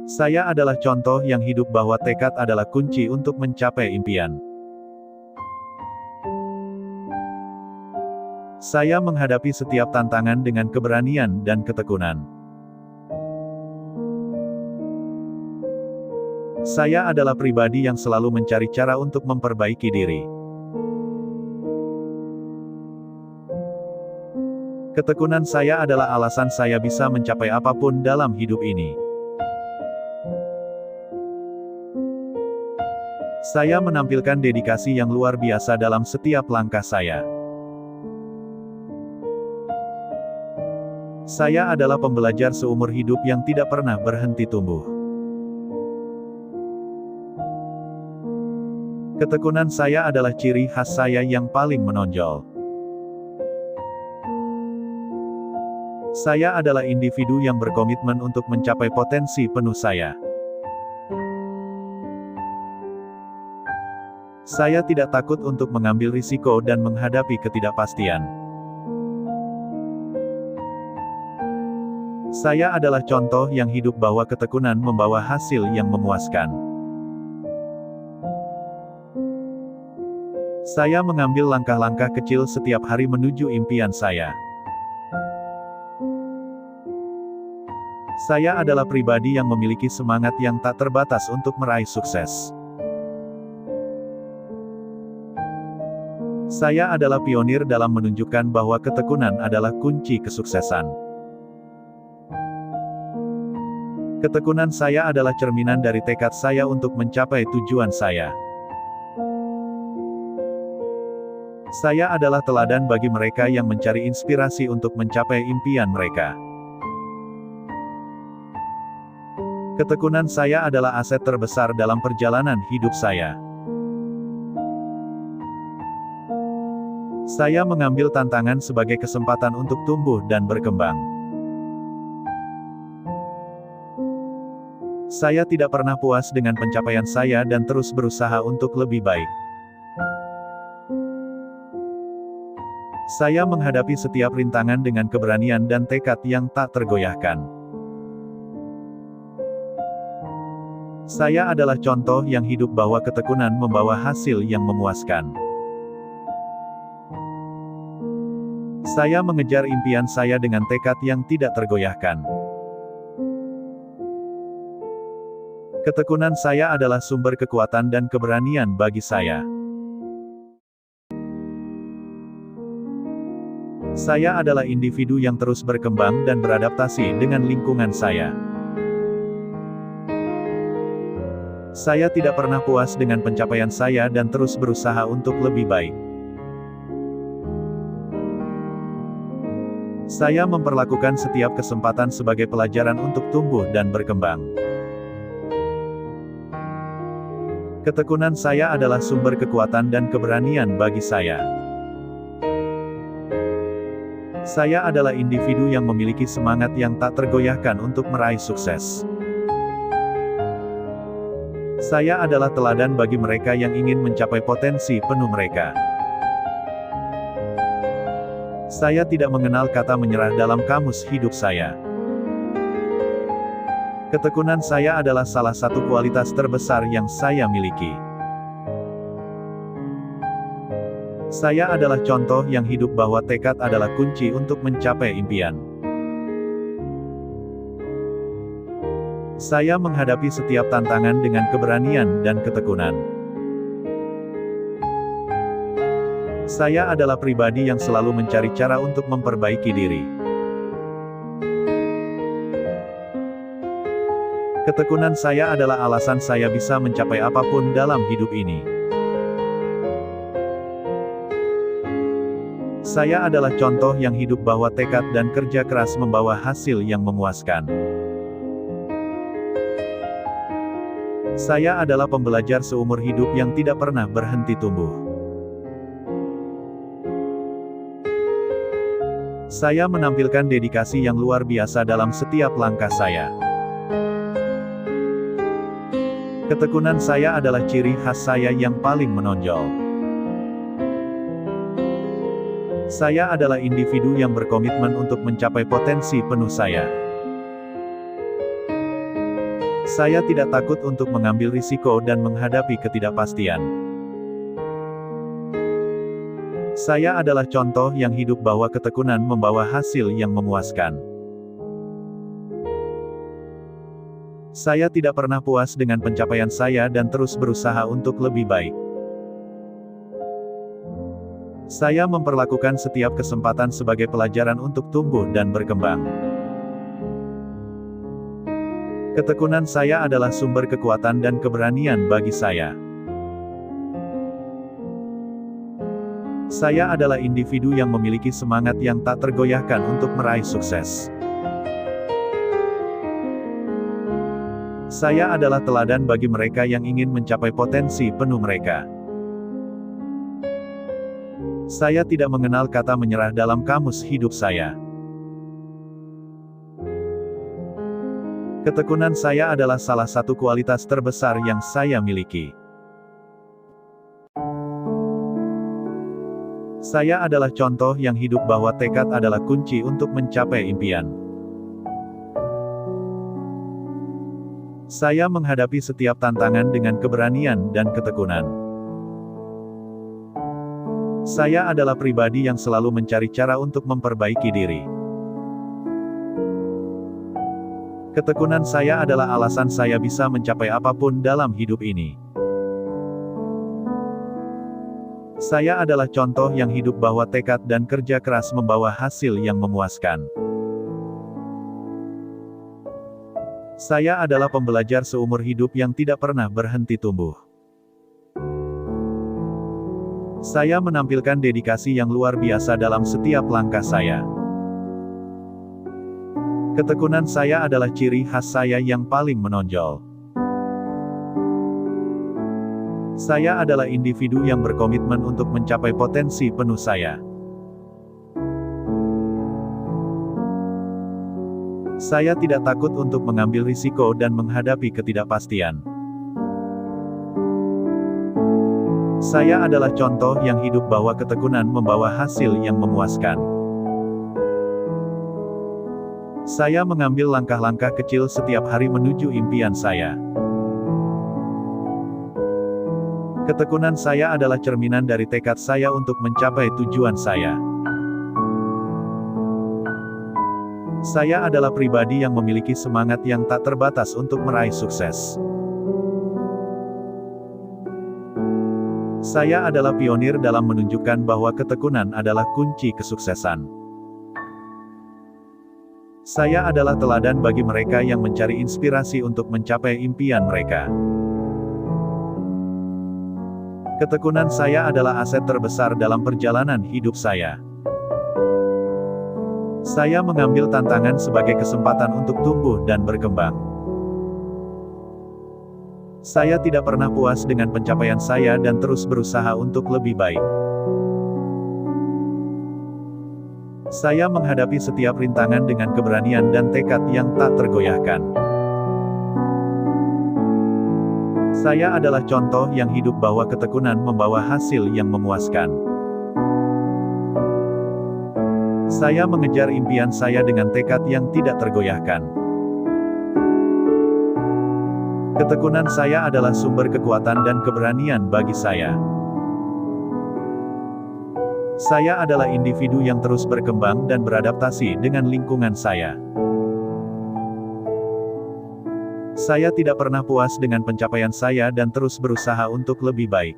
Saya adalah contoh yang hidup bahwa tekad adalah kunci untuk mencapai impian. Saya menghadapi setiap tantangan dengan keberanian dan ketekunan. Saya adalah pribadi yang selalu mencari cara untuk memperbaiki diri. Ketekunan saya adalah alasan saya bisa mencapai apapun dalam hidup ini. Saya menampilkan dedikasi yang luar biasa dalam setiap langkah saya. Saya adalah pembelajar seumur hidup yang tidak pernah berhenti tumbuh. Ketekunan saya adalah ciri khas saya yang paling menonjol. Saya adalah individu yang berkomitmen untuk mencapai potensi penuh saya. Saya tidak takut untuk mengambil risiko dan menghadapi ketidakpastian. Saya adalah contoh yang hidup bahwa ketekunan membawa hasil yang memuaskan. Saya mengambil langkah-langkah kecil setiap hari menuju impian saya. Saya adalah pribadi yang memiliki semangat yang tak terbatas untuk meraih sukses. Saya adalah pionir dalam menunjukkan bahwa ketekunan adalah kunci kesuksesan. Ketekunan saya adalah cerminan dari tekad saya untuk mencapai tujuan saya. Saya adalah teladan bagi mereka yang mencari inspirasi untuk mencapai impian mereka. Ketekunan saya adalah aset terbesar dalam perjalanan hidup saya. Saya mengambil tantangan sebagai kesempatan untuk tumbuh dan berkembang. Saya tidak pernah puas dengan pencapaian saya dan terus berusaha untuk lebih baik. Saya menghadapi setiap rintangan dengan keberanian dan tekad yang tak tergoyahkan. Saya adalah contoh yang hidup bahwa ketekunan membawa hasil yang memuaskan. Saya mengejar impian saya dengan tekad yang tidak tergoyahkan. Ketekunan saya adalah sumber kekuatan dan keberanian bagi saya. Saya adalah individu yang terus berkembang dan beradaptasi dengan lingkungan saya. Saya tidak pernah puas dengan pencapaian saya dan terus berusaha untuk lebih baik. Saya memperlakukan setiap kesempatan sebagai pelajaran untuk tumbuh dan berkembang. Ketekunan saya adalah sumber kekuatan dan keberanian bagi saya. Saya adalah individu yang memiliki semangat yang tak tergoyahkan untuk meraih sukses. Saya adalah teladan bagi mereka yang ingin mencapai potensi penuh mereka. Saya tidak mengenal kata menyerah dalam kamus hidup saya. Ketekunan saya adalah salah satu kualitas terbesar yang saya miliki. Saya adalah contoh yang hidup bahwa tekad adalah kunci untuk mencapai impian. Saya menghadapi setiap tantangan dengan keberanian dan ketekunan. Saya adalah pribadi yang selalu mencari cara untuk memperbaiki diri. Ketekunan saya adalah alasan saya bisa mencapai apapun dalam hidup ini. Saya adalah contoh yang hidup bahwa tekad dan kerja keras membawa hasil yang memuaskan. Saya adalah pembelajar seumur hidup yang tidak pernah berhenti tumbuh. Saya menampilkan dedikasi yang luar biasa dalam setiap langkah saya. Ketekunan saya adalah ciri khas saya yang paling menonjol. Saya adalah individu yang berkomitmen untuk mencapai potensi penuh saya. Saya tidak takut untuk mengambil risiko dan menghadapi ketidakpastian. Saya adalah contoh yang hidup bahwa ketekunan membawa hasil yang memuaskan. Saya tidak pernah puas dengan pencapaian saya dan terus berusaha untuk lebih baik. Saya memperlakukan setiap kesempatan sebagai pelajaran untuk tumbuh dan berkembang. Ketekunan saya adalah sumber kekuatan dan keberanian bagi saya. Saya adalah individu yang memiliki semangat yang tak tergoyahkan untuk meraih sukses. Saya adalah teladan bagi mereka yang ingin mencapai potensi penuh mereka. Saya tidak mengenal kata menyerah dalam kamus hidup saya. Ketekunan saya adalah salah satu kualitas terbesar yang saya miliki. Saya adalah contoh yang hidup bahwa tekad adalah kunci untuk mencapai impian. Saya menghadapi setiap tantangan dengan keberanian dan ketekunan. Saya adalah pribadi yang selalu mencari cara untuk memperbaiki diri. Ketekunan saya adalah alasan saya bisa mencapai apapun dalam hidup ini. Saya adalah contoh yang hidup bahwa tekad dan kerja keras membawa hasil yang memuaskan. Saya adalah pembelajar seumur hidup yang tidak pernah berhenti tumbuh. Saya menampilkan dedikasi yang luar biasa dalam setiap langkah saya. Ketekunan saya adalah ciri khas saya yang paling menonjol. Saya adalah individu yang berkomitmen untuk mencapai potensi penuh saya. Saya tidak takut untuk mengambil risiko dan menghadapi ketidakpastian. Saya adalah contoh yang hidup bahwa ketekunan membawa hasil yang memuaskan. Saya mengambil langkah-langkah kecil setiap hari menuju impian saya. Ketekunan saya adalah cerminan dari tekad saya untuk mencapai tujuan saya. Saya adalah pribadi yang memiliki semangat yang tak terbatas untuk meraih sukses. Saya adalah pionir dalam menunjukkan bahwa ketekunan adalah kunci kesuksesan. Saya adalah teladan bagi mereka yang mencari inspirasi untuk mencapai impian mereka. Ketekunan saya adalah aset terbesar dalam perjalanan hidup saya. Saya mengambil tantangan sebagai kesempatan untuk tumbuh dan berkembang. Saya tidak pernah puas dengan pencapaian saya dan terus berusaha untuk lebih baik. Saya menghadapi setiap rintangan dengan keberanian dan tekad yang tak tergoyahkan. Saya adalah contoh yang hidup bahwa ketekunan membawa hasil yang memuaskan. Saya mengejar impian saya dengan tekad yang tidak tergoyahkan. Ketekunan saya adalah sumber kekuatan dan keberanian bagi saya. Saya adalah individu yang terus berkembang dan beradaptasi dengan lingkungan saya. Saya tidak pernah puas dengan pencapaian saya dan terus berusaha untuk lebih baik.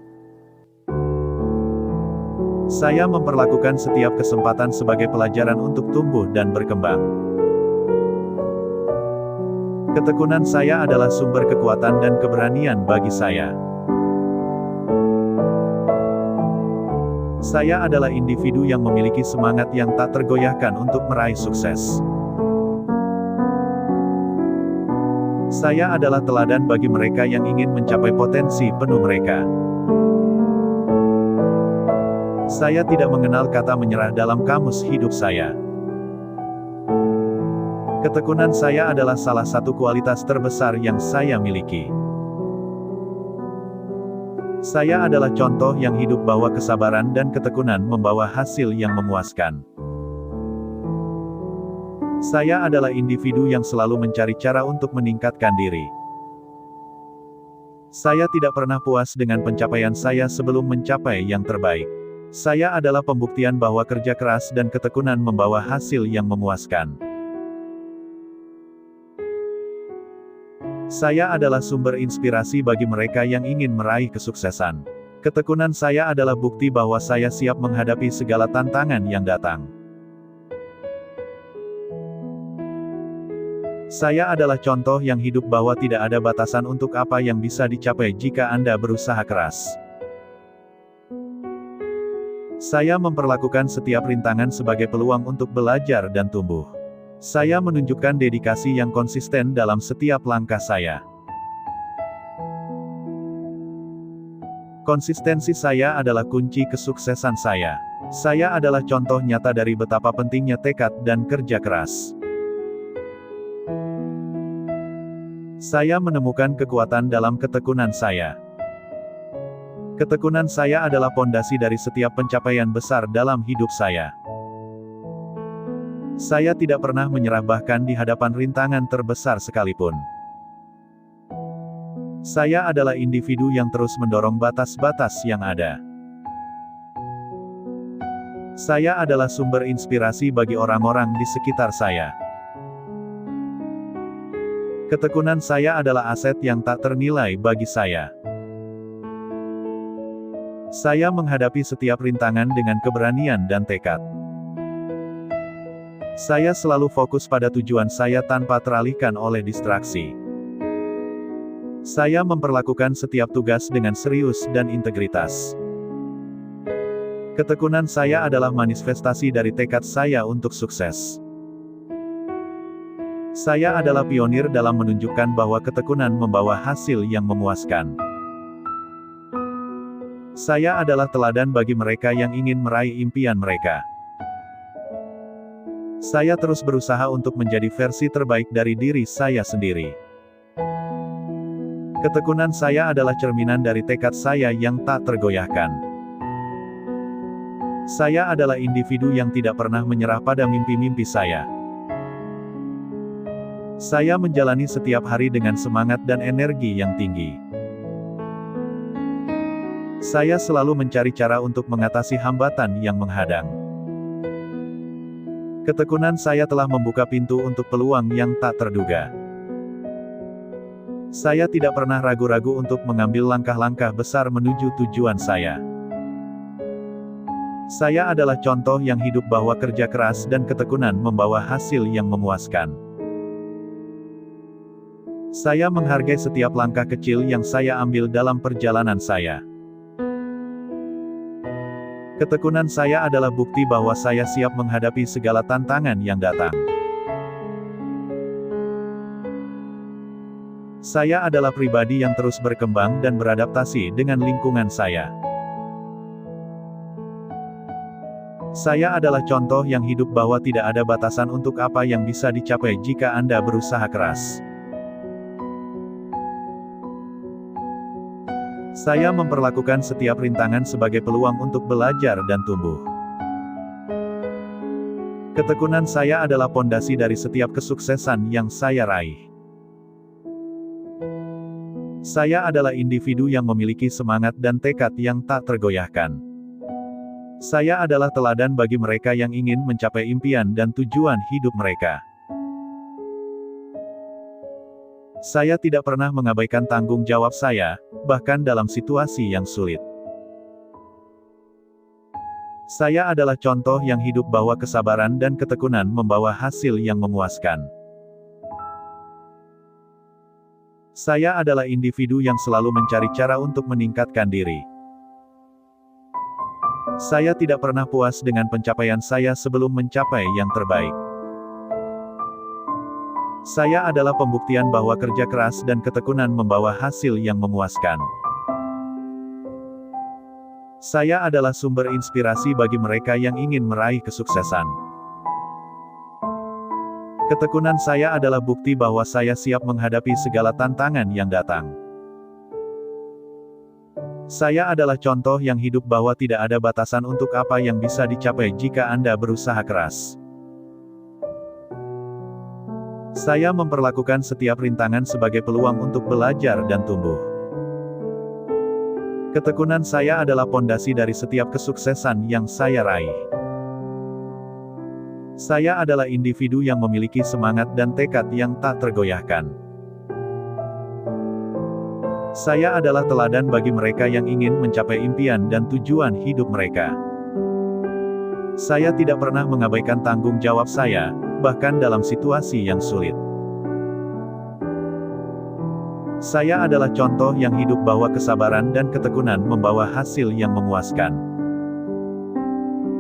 Saya memperlakukan setiap kesempatan sebagai pelajaran untuk tumbuh dan berkembang. Ketekunan saya adalah sumber kekuatan dan keberanian bagi saya. Saya adalah individu yang memiliki semangat yang tak tergoyahkan untuk meraih sukses. Saya adalah teladan bagi mereka yang ingin mencapai potensi penuh mereka. Saya tidak mengenal kata menyerah dalam kamus hidup saya. Ketekunan saya adalah salah satu kualitas terbesar yang saya miliki. Saya adalah contoh yang hidup bahwa kesabaran dan ketekunan membawa hasil yang memuaskan. Saya adalah individu yang selalu mencari cara untuk meningkatkan diri. Saya tidak pernah puas dengan pencapaian saya sebelum mencapai yang terbaik. Saya adalah pembuktian bahwa kerja keras dan ketekunan membawa hasil yang memuaskan. Saya adalah sumber inspirasi bagi mereka yang ingin meraih kesuksesan. Ketekunan saya adalah bukti bahwa saya siap menghadapi segala tantangan yang datang. Saya adalah contoh yang hidup bahwa tidak ada batasan untuk apa yang bisa dicapai jika Anda berusaha keras. Saya memperlakukan setiap rintangan sebagai peluang untuk belajar dan tumbuh. Saya menunjukkan dedikasi yang konsisten dalam setiap langkah saya. Konsistensi saya adalah kunci kesuksesan saya. Saya adalah contoh nyata dari betapa pentingnya tekad dan kerja keras. Saya menemukan kekuatan dalam ketekunan saya. Ketekunan saya adalah pondasi dari setiap pencapaian besar dalam hidup saya. Saya tidak pernah menyerah bahkan di hadapan rintangan terbesar sekalipun. Saya adalah individu yang terus mendorong batas-batas yang ada. Saya adalah sumber inspirasi bagi orang-orang di sekitar saya. Ketekunan saya adalah aset yang tak ternilai bagi saya. Saya menghadapi setiap rintangan dengan keberanian dan tekad. Saya selalu fokus pada tujuan saya tanpa teralihkan oleh distraksi. Saya memperlakukan setiap tugas dengan serius dan integritas. Ketekunan saya adalah manifestasi dari tekad saya untuk sukses. Saya adalah pionir dalam menunjukkan bahwa ketekunan membawa hasil yang memuaskan. Saya adalah teladan bagi mereka yang ingin meraih impian mereka. Saya terus berusaha untuk menjadi versi terbaik dari diri saya sendiri. Ketekunan saya adalah cerminan dari tekad saya yang tak tergoyahkan. Saya adalah individu yang tidak pernah menyerah pada mimpi-mimpi saya. Saya menjalani setiap hari dengan semangat dan energi yang tinggi. Saya selalu mencari cara untuk mengatasi hambatan yang menghadang. Ketekunan saya telah membuka pintu untuk peluang yang tak terduga. Saya tidak pernah ragu-ragu untuk mengambil langkah-langkah besar menuju tujuan saya. Saya adalah contoh yang hidup bahwa kerja keras dan ketekunan membawa hasil yang memuaskan. Saya menghargai setiap langkah kecil yang saya ambil dalam perjalanan saya. Ketekunan saya adalah bukti bahwa saya siap menghadapi segala tantangan yang datang. Saya adalah pribadi yang terus berkembang dan beradaptasi dengan lingkungan saya. Saya adalah contoh yang hidup bahwa tidak ada batasan untuk apa yang bisa dicapai jika Anda berusaha keras. Saya memperlakukan setiap rintangan sebagai peluang untuk belajar dan tumbuh. Ketekunan saya adalah pondasi dari setiap kesuksesan yang saya raih. Saya adalah individu yang memiliki semangat dan tekad yang tak tergoyahkan. Saya adalah teladan bagi mereka yang ingin mencapai impian dan tujuan hidup mereka. Saya tidak pernah mengabaikan tanggung jawab saya, bahkan dalam situasi yang sulit. Saya adalah contoh yang hidup bahwa kesabaran dan ketekunan membawa hasil yang memuaskan. Saya adalah individu yang selalu mencari cara untuk meningkatkan diri. Saya tidak pernah puas dengan pencapaian saya sebelum mencapai yang terbaik. Saya adalah pembuktian bahwa kerja keras dan ketekunan membawa hasil yang memuaskan. Saya adalah sumber inspirasi bagi mereka yang ingin meraih kesuksesan. Ketekunan saya adalah bukti bahwa saya siap menghadapi segala tantangan yang datang. Saya adalah contoh yang hidup bahwa tidak ada batasan untuk apa yang bisa dicapai jika Anda berusaha keras. Saya memperlakukan setiap rintangan sebagai peluang untuk belajar dan tumbuh. Ketekunan saya adalah pondasi dari setiap kesuksesan yang saya raih. Saya adalah individu yang memiliki semangat dan tekad yang tak tergoyahkan. Saya adalah teladan bagi mereka yang ingin mencapai impian dan tujuan hidup mereka. Saya tidak pernah mengabaikan tanggung jawab saya, bahkan dalam situasi yang sulit. Saya adalah contoh yang hidup bahwa kesabaran dan ketekunan membawa hasil yang memuaskan.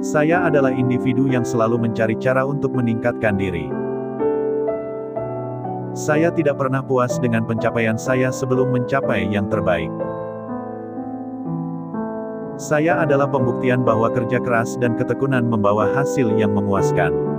Saya adalah individu yang selalu mencari cara untuk meningkatkan diri. Saya tidak pernah puas dengan pencapaian saya sebelum mencapai yang terbaik. Saya adalah pembuktian bahwa kerja keras dan ketekunan membawa hasil yang memuaskan.